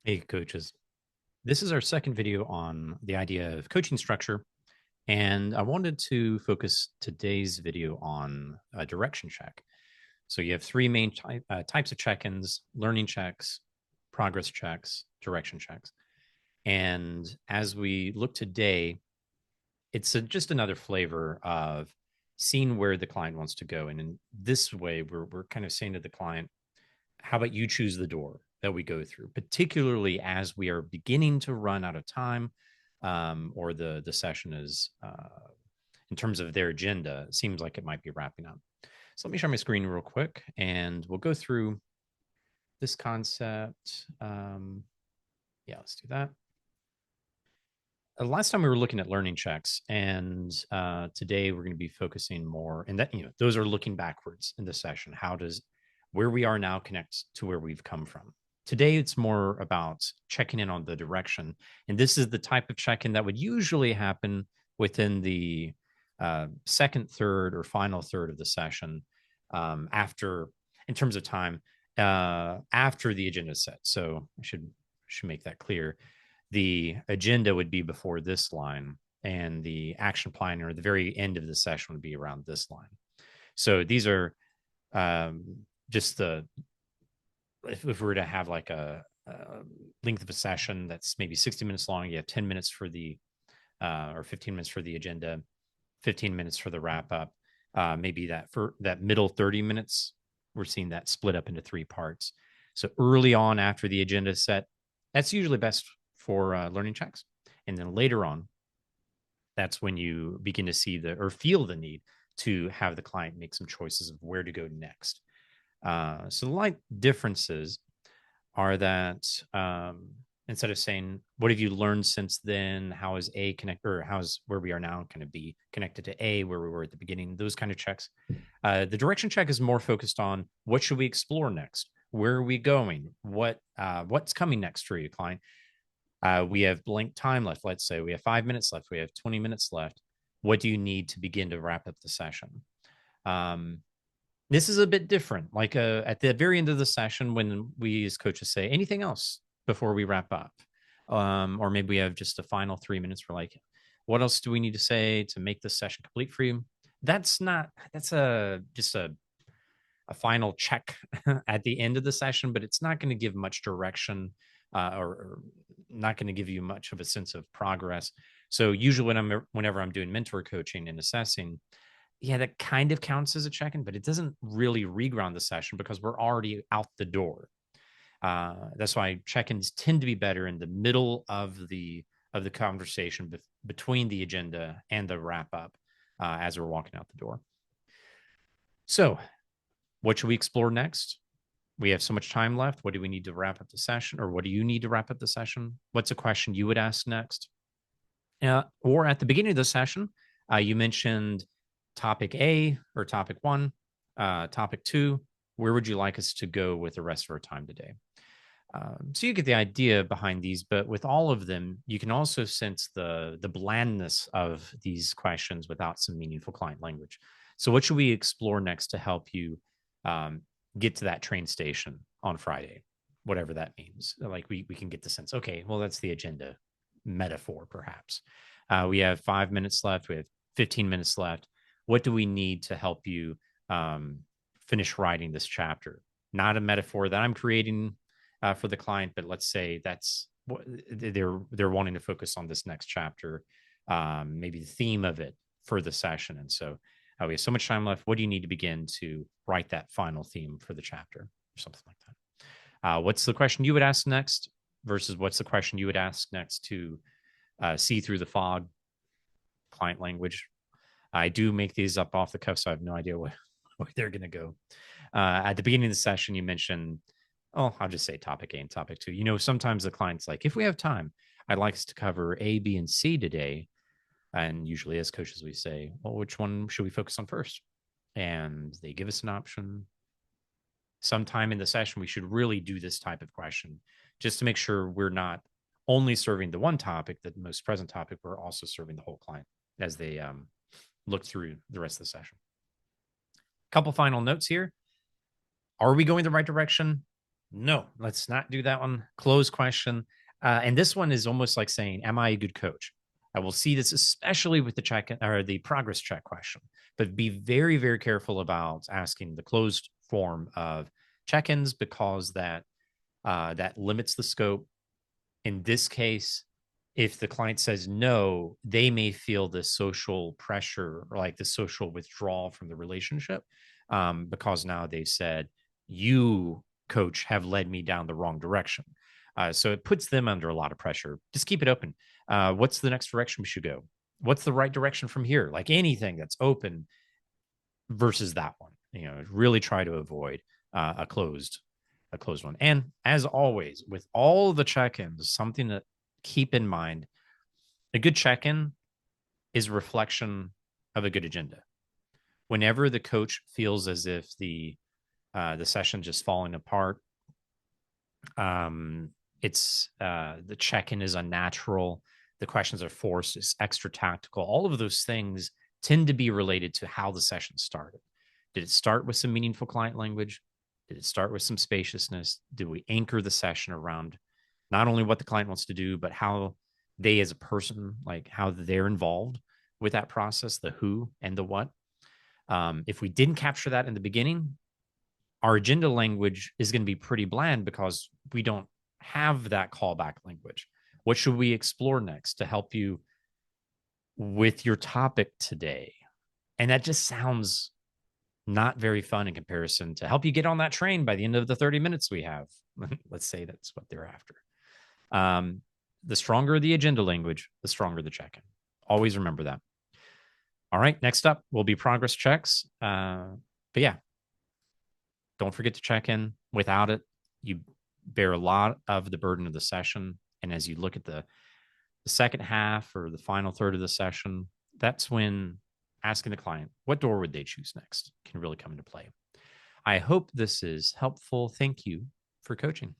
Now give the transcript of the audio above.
Hey, coaches. This is our second video on the idea of coaching structure. And I wanted to focus today's video on a direction check. So you have three main types of check-ins: learning checks, progress checks, direction checks. And as we look today, it's just another flavor of seeing where the client wants to go. And in this way, we're kind of saying to the client, how about you choose the door that we go through, particularly as we are beginning to run out of time, or the session is, in terms of their agenda, it seems like it might be wrapping up. So let me share my screen real quick, and we'll go through this concept. Yeah, let's do that. Last time we were looking at learning checks, and today we're going to be focusing more, and that those are looking backwards in the session. How does where we are now connect to where we've come from? Today it's more about checking in on the direction, and this is the type of check-in that would usually happen within the second, third, or final third of the session, after, in terms of time, after the agenda is set. So I should make that clear. The agenda would be before this line, and the action plan or the very end of the session would be around this line. So these are, just the, if we were to have like a length of a session that's maybe 60 minutes long, you have 10 minutes for the, or 15 minutes for the agenda, 15 minutes for the wrap up. Maybe that for that middle 30 minutes, we're seeing that split up into three parts. So early on after the agenda is set, that's usually best for learning checks. And then later on, that's when you begin to see the or feel the need to have the client make some choices of where to go next. So the light differences are that, instead of saying, what have you learned since then? How is A connect, or how's where we are now going to be connected to A, where we were at the beginning? Those kind of checks. The direction check is more focused on what should we explore next? Where are we going? What's coming next for you, client? We have blank time left. Let's say we have 5 minutes left. We have 20 minutes left. What do you need to begin to wrap up the session? This is a bit different. Like, at the very end of the session, when we as coaches say anything else before we wrap up, or maybe we have just a final 3 minutes. We're like, what else do we need to say to make this session complete for you? That's not. That's just a final check at the end of the session, but it's not going to give much direction, or not going to give you much of a sense of progress. So usually whenever I'm doing mentor coaching and assessing, yeah, that kind of counts as a check-in, but it doesn't really reground the session because we're already out the door. That's why check-ins tend to be better in the middle of the conversation between the agenda and the wrap up, as we're walking out the door. So what should we explore next? We have so much time left. What do we need to wrap up the session? Or what do you need to wrap up the session? What's a question you would ask next? Or at the beginning of the session, you mentioned topic A or topic one, topic two. Where would you like us to go with the rest of our time today? So you get the idea behind these, but with all of them, you can also sense the blandness of these questions without some meaningful client language. So what should we explore next to help you, get to that train station on Friday, whatever that means? Like we can get the sense, okay, well, that's the agenda metaphor, perhaps. We have 5 minutes left. We have 15 minutes left. What do we need to help you, finish writing this chapter? Not a metaphor that I'm creating, for the client, but let's say that's what they're wanting to focus on this next chapter, maybe the theme of it for the session. And so we have so much time left. What do you need to begin to write that final theme for the chapter, or something like that? What's the question you would ask next versus what's the question you would ask next to see through the fog? Client language. I do make these up off the cuff, so I have no idea where they're going to go. At the beginning of the session, you mentioned, oh, I'll just say topic A and topic two. Sometimes the client's like, if we have time, I'd like us to cover A, B, and C today. And usually as coaches, we say, well, which one should we focus on first? And they give us an option. Sometime in the session, we should really do this type of question just to make sure we're not only serving the one topic, the most present topic, we're also serving the whole client as they look through the rest of the session. Couple final notes here. Are we going the right direction? No, let's not do that one. Close question. And this one is almost like saying, am I a good coach? I will see this especially with the check or the progress check question, but be very, very careful about asking the closed form of check-ins because that limits the scope. In this case, if the client says no, they may feel the social pressure or like the social withdrawal from the relationship because now they said, you, coach, have led me down the wrong direction. So it puts them under a lot of pressure. Just keep it open. What's the next direction we should go? What's the right direction from here? Like anything that's open versus that one. Really try to avoid a closed one. And as always, with all the check-ins, something to keep in mind: a good check-in is a reflection of a good agenda. Whenever the coach feels as if the session just falling apart, it's the check-in is unnatural, the questions are forced, it's extra tactical. All of those things tend to be related to how the session started. Did it start with some meaningful client language? Did it start with some spaciousness? Did we anchor the session around not only what the client wants to do, but how they as a person, like how they're involved with that process, the who and the what? If we didn't capture that in the beginning, our agenda language is going to be pretty bland because we don't have that callback language. What should we explore next to help you with your topic today? And that just sounds not very fun in comparison to help you get on that train by the end of the 30 minutes we have. Let's say that's what they're after. The stronger the agenda language, the stronger the check-in. Always remember that. All right, next up will be progress checks. But yeah, don't forget to check in. Without it, you bear a lot of the burden of the session. And as you look at the second half or the final third of the session, that's when asking the client what door would they choose next can really come into play. I hope this is helpful. Thank you for coaching.